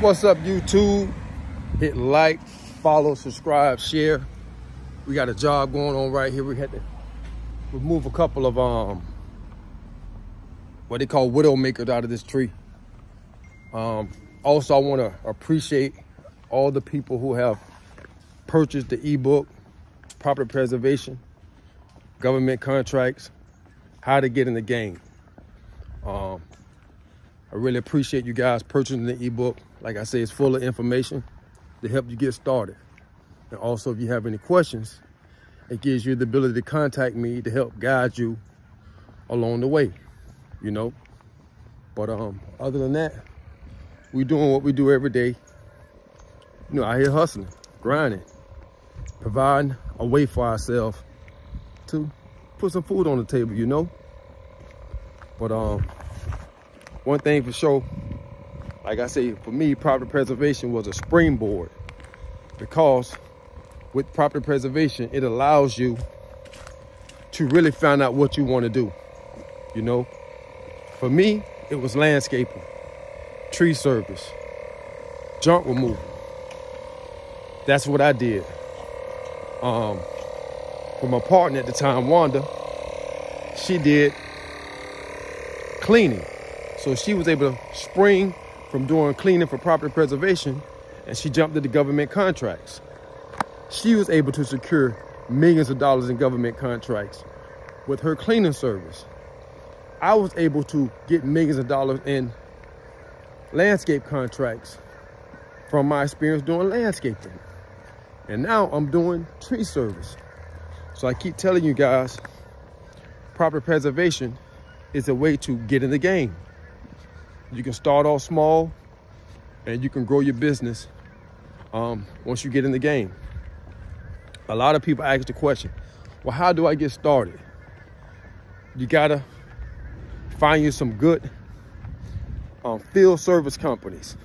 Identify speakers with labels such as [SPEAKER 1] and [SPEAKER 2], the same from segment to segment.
[SPEAKER 1] What's up, YouTube? Hit like, follow, subscribe, share. We got a job going on right here. We had to remove a couple of what they call widow makers out of this tree. Also, I want to appreciate all the people who have purchased the ebook, Property Preservation, Government Contracts, How to Get in the Game. I really appreciate you guys purchasing the ebook. Like I say, it's full of information to help you get started. And also, if you have any questions, it gives you the ability to contact me to help guide you along the way, you know. But other than that, we doing what we do every day. You know, out here hustling, grinding, providing a way for ourselves to put some food on the table, you know. But one thing for sure, like I say, for me, property preservation was a springboard, because with property preservation, it allows you to really find out what you want to do. You know, for me, it was landscaping, tree service, junk removal. That's what I did. For my partner at the time, Wanda, she did cleaning. So she was able to spring from doing cleaning for property preservation, and she jumped into government contracts. She was able to secure millions of dollars in government contracts with her cleaning service. I was able to get millions of dollars in landscape contracts from my experience doing landscaping. And now I'm doing tree service. So I keep telling you guys, property preservation is a way to get in the game. You can start off small and you can grow your business once you get in the game. A lot of people ask the question, well, how do I get started? You gotta find you some good field service companies.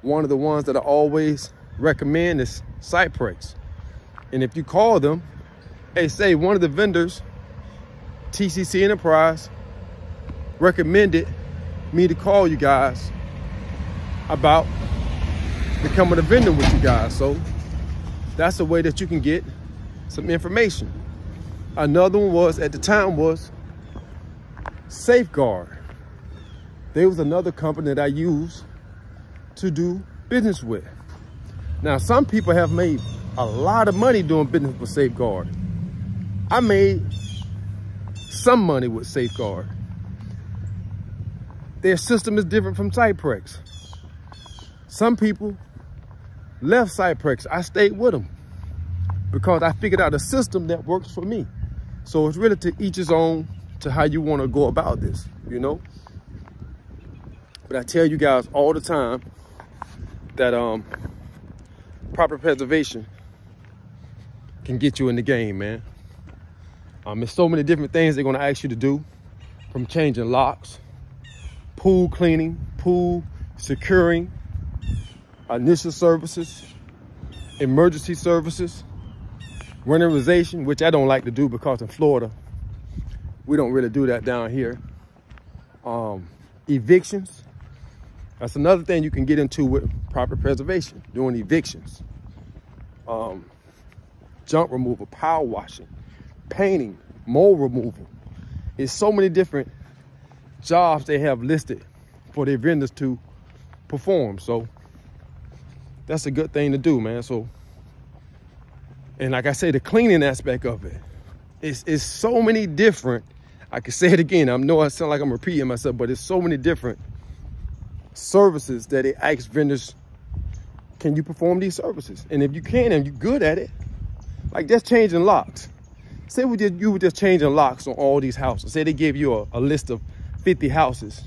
[SPEAKER 1] One of the ones that I always recommend is Cyprex. And if you call them, hey, say one of the vendors, TCC Enterprise, recommended me to call you guys about becoming a vendor with you guys. So that's a way that you can get some information. Another one was, at the time, was Safeguard. There was another company that I used to do business with. Now, some people have made a lot of money doing business with Safeguard. I made some money with Safeguard. Their system is different from Cyprex. Some people left Cyprex. I stayed with them because I figured out a system that works for me. So it's really to each his own to how you want to go about this, you know. But I tell you guys all the time that property preservation can get you in the game, man. There's so many different things they're going to ask you to do, from changing locks, pool cleaning, pool securing, initial services, emergency services, winterization, which I don't like to do because in Florida, we don't really do that down here. Evictions. That's another thing you can get into with property preservation, doing evictions. Junk removal, power washing, painting, mold removal. It's so many different jobs they have listed for their vendors to perform. So that's a good thing to do, man. So, and like I say, the cleaning aspect of it is so many different. I can say it again. I know I sound like I'm repeating myself, but it's so many different services that they ask vendors, can you perform these services? And if you can and you're good at it, like just changing locks. Say you were just changing locks on all these houses. Say they gave you a list of 50 houses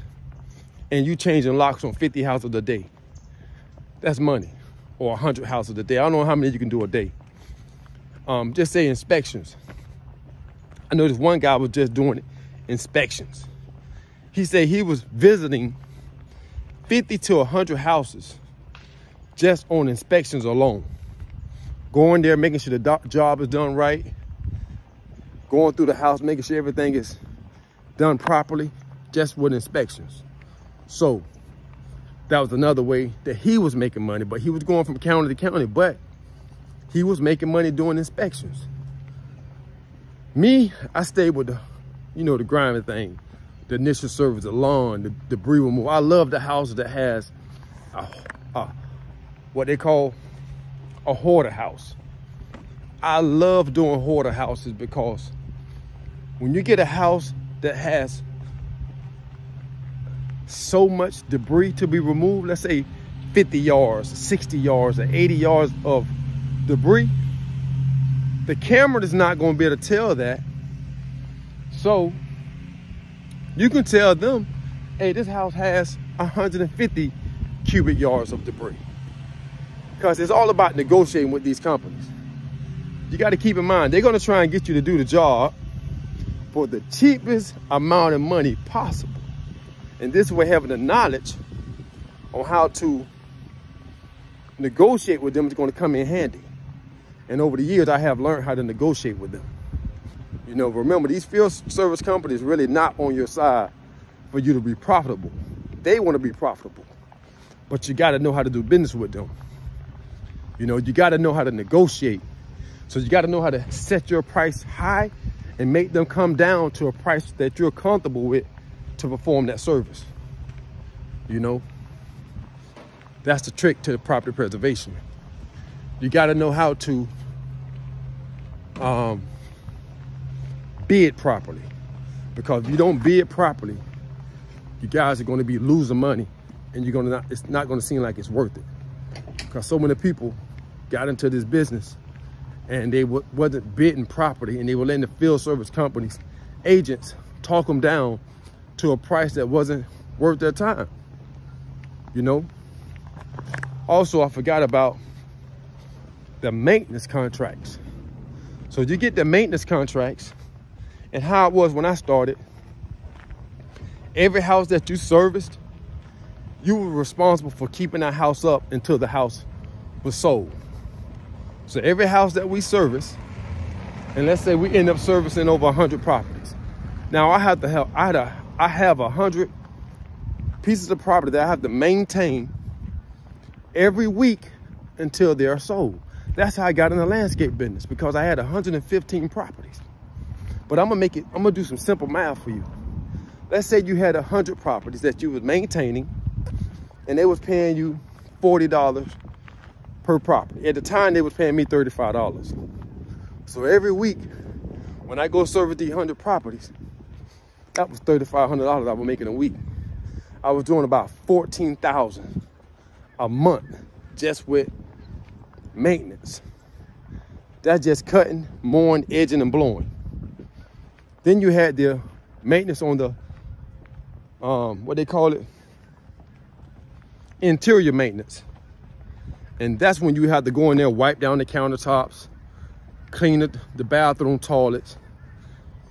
[SPEAKER 1] and you changing locks on 50 houses a day. That's money. Or 100 houses a day. I don't know how many you can do a day. Just say inspections. I know this one guy was just doing inspections. He said he was visiting 50 to 100 houses just on inspections alone. Going there, making sure the job is done right. Going through the house, making sure everything is done properly, just with inspections. So that was another way that he was making money, but he was going from county to county, but he was making money doing inspections. Me, I stayed with the, you know, the grimy thing, the initial service, the lawn, the debris removal. I love the house that has what they call a hoarder house. I love doing hoarder houses because when you get a house that has so much debris to be removed, let's say 50 yards, 60 yards, or 80 yards of debris, the camera is not going to be able to tell that. So you can tell them, hey, this house has 150 cubic yards of debris. Because it's all about negotiating with these companies. You got to keep in mind, they're going to try and get you to do the job for the cheapest amount of money possible. And this way, having the knowledge on how to negotiate with them is going to come in handy. And over the years, I have learned how to negotiate with them. You know, remember, these field service companies really not on your side for you to be profitable. They want to be profitable, but you got to know how to do business with them. You know, you got to know how to negotiate. So you got to know how to set your price high and make them come down to a price that you're comfortable with to perform that service. You know, that's the trick to the property preservation. You got to know how to bid properly, because if you don't bid properly, you guys are going to be losing money, and you're going to it's not going to seem like it's worth it, because so many people got into this business and they wasn't bidding properly, and they were letting the field service companies, agents, talk them down to a price that wasn't worth their time. You know, also I forgot about the maintenance contracts. So you get the maintenance contracts, and how it was when I started, every house that you serviced, you were responsible for keeping that house up until the house was sold. So every house that we service, and let's say we end up servicing over 100 properties. Now I have 100 pieces of property that I have to maintain every week until they are sold. That's how I got in the landscape business, because I had 115 properties. But I'm gonna do some simple math for you. Let's say you had 100 properties that you was maintaining, and they was paying you $40 per property. At the time, they was paying me $35. So every week, when I go service these 100 properties, that was $3,500 I was making a week. I was doing about $14,000 a month just with maintenance. That's just cutting, mowing, edging, and blowing. Then you had the maintenance on the, what they call it, interior maintenance. And that's when you have to go in there, wipe down the countertops, clean the bathroom toilets,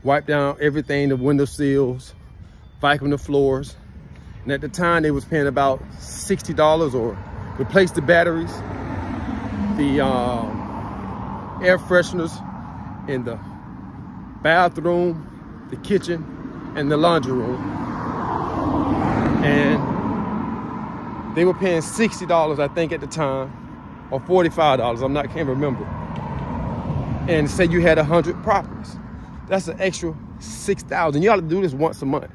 [SPEAKER 1] wipe down everything, the window sills, vacuum the floors. And at the time, they was paying about $60, or replace the batteries, the air fresheners in the bathroom, the kitchen, and the laundry room. And they were paying $60, I think, at the time, or $45, can't remember. And say you had 100 properties. That's an extra $6,000. You ought to do this once a month.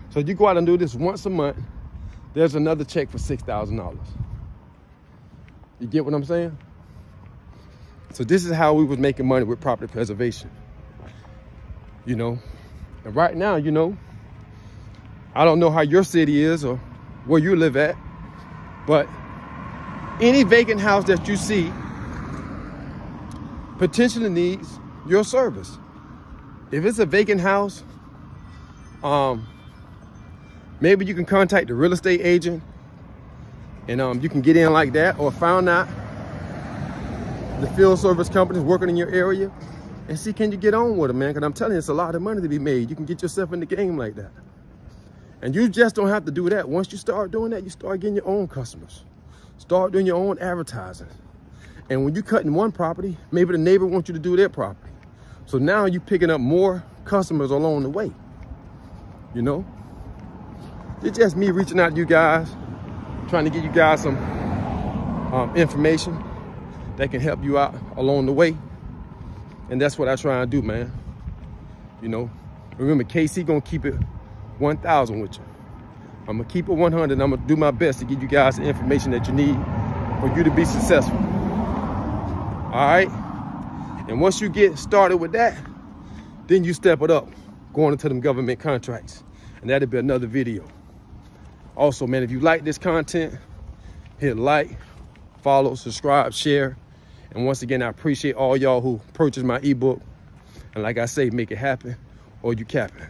[SPEAKER 1] So you go out and do this once a month, there's another check for $6,000. You get what I'm saying? So this is how we was making money with property preservation. You know, and right now, you know, I don't know how your city is or where you live at, but any vacant house that you see potentially needs your service. If it's a vacant house, maybe you can contact the real estate agent, and you can get in like that, or find out the field service companies working in your area and see, can you get on with them, man? Because I'm telling you, it's a lot of money to be made. You can get yourself in the game like that. And you just don't have to do that. Once you start doing that, you start getting your own customers. Start doing your own advertising. And when you cut in one property, maybe the neighbor wants you to do their property. So now you're picking up more customers along the way. You know? It's just me reaching out to you guys, trying to give you guys some information that can help you out along the way. And that's what I try and do, man. You know, remember, KC gonna keep it 1,000 with you. I'm gonna keep it 100, and I'm gonna do my best to give you guys the information that you need for you to be successful. All right? And once you get started with that, then you step it up, going into them government contracts. And that'll be another video. Also, man, if you like this content, hit like, follow, subscribe, share. And once again, I appreciate all y'all who purchased my ebook. And like I say, make it happen or you capping.